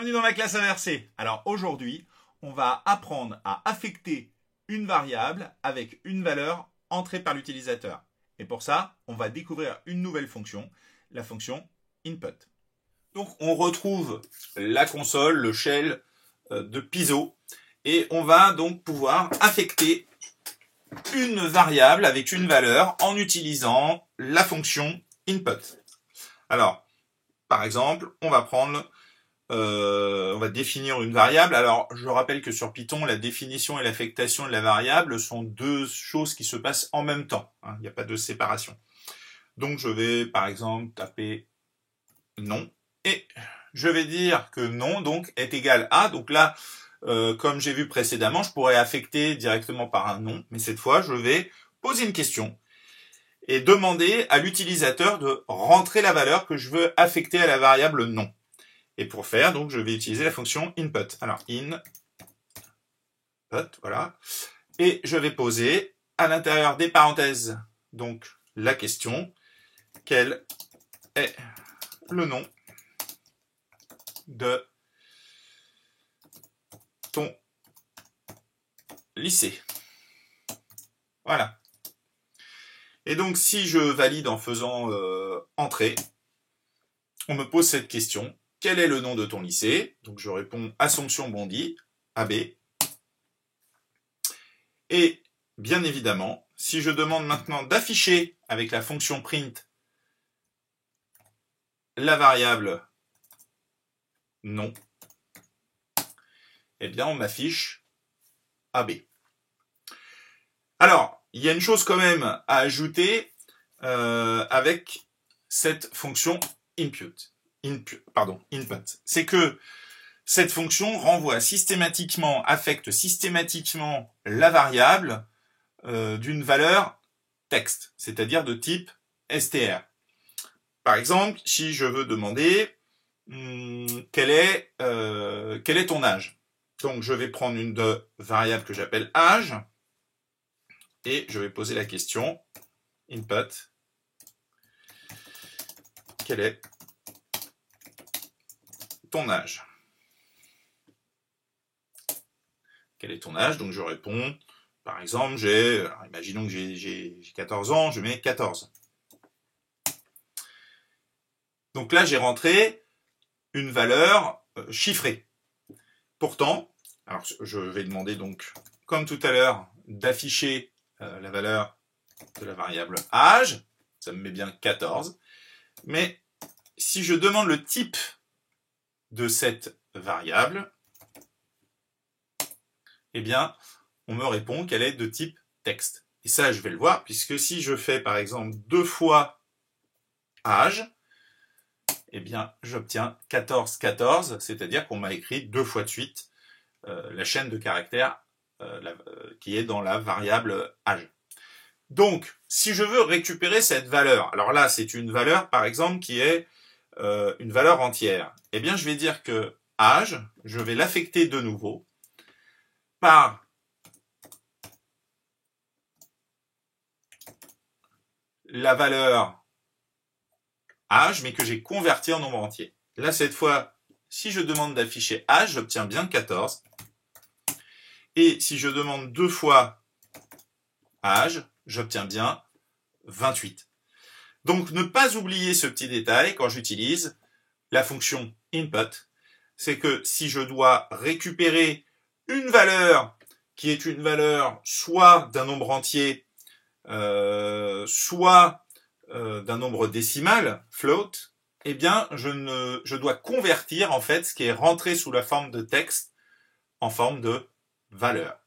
Bienvenue dans la classe inversée. Alors aujourd'hui, on va apprendre à affecter une variable avec une valeur entrée par l'utilisateur. Et pour ça, on va découvrir une nouvelle fonction, la fonction input. Donc on retrouve la console, le shell de Piso, et on va donc pouvoir affecter une variable avec une valeur en utilisant la fonction input. Alors, par exemple, on va définir une variable. Alors, je rappelle que sur Python, la définition et l'affectation de la variable sont deux choses qui se passent en même temps. Il n'y a pas de séparation. Donc, je vais, par exemple, taper non. Et je vais dire que non, donc, est égal à. Donc là, comme j'ai vu précédemment, je pourrais affecter directement par un non. Mais cette fois, je vais poser une question et demander à l'utilisateur de rentrer la valeur que je veux affecter à la variable non. Et pour faire, donc, je vais utiliser la fonction input. Alors, input, voilà. Et je vais poser à l'intérieur des parenthèses, donc, la question, quel est le nom de ton lycée. Voilà. Et donc, si je valide en faisant entrée, on me pose cette question. Quel est le nom de ton lycée? Donc, je réponds Assomption Bondy, AB. Et, bien évidemment, si je demande maintenant d'afficher avec la fonction print la variable nom, eh bien, on m'affiche AB. Alors, il y a une chose quand même à ajouter avec cette fonction input. C'est que cette fonction renvoie systématiquement, affecte systématiquement la variable d'une valeur texte, c'est-à-dire de type str. Par exemple, si je veux demander quel est ton âge, donc je vais prendre une variable que j'appelle âge et je vais poser la question input, quel est ton âge? Quel est ton âge? Donc je réponds, par exemple, imaginons que j'ai 14 ans, je mets 14. Donc là, j'ai rentré une valeur chiffrée. Pourtant, alors je vais demander donc, comme tout à l'heure, d'afficher la valeur de la variable âge. Ça me met bien 14. Mais si je demande le type de cette variable, eh bien, on me répond qu'elle est de type texte. Et ça, je vais le voir, puisque si je fais, par exemple, 2 fois âge, eh bien, j'obtiens 14, 14, c'est-à-dire qu'on m'a écrit 2 fois de suite la chaîne de caractères qui est dans la variable âge. Donc, si je veux récupérer cette valeur, alors là, c'est une valeur, par exemple, qui est une valeur entière, eh bien, je vais dire que âge, je vais l'affecter de nouveau par la valeur âge, mais que j'ai converti en nombre entier. Là, cette fois, si je demande d'afficher âge, j'obtiens bien 14. Et si je demande 2 fois âge, j'obtiens bien 28. Donc, ne pas oublier ce petit détail quand j'utilise la fonction input, c'est que si je dois récupérer une valeur qui est une valeur soit d'un nombre entier, soit d'un nombre décimal, float, eh bien, je dois convertir en fait ce qui est rentré sous la forme de texte en forme de valeur.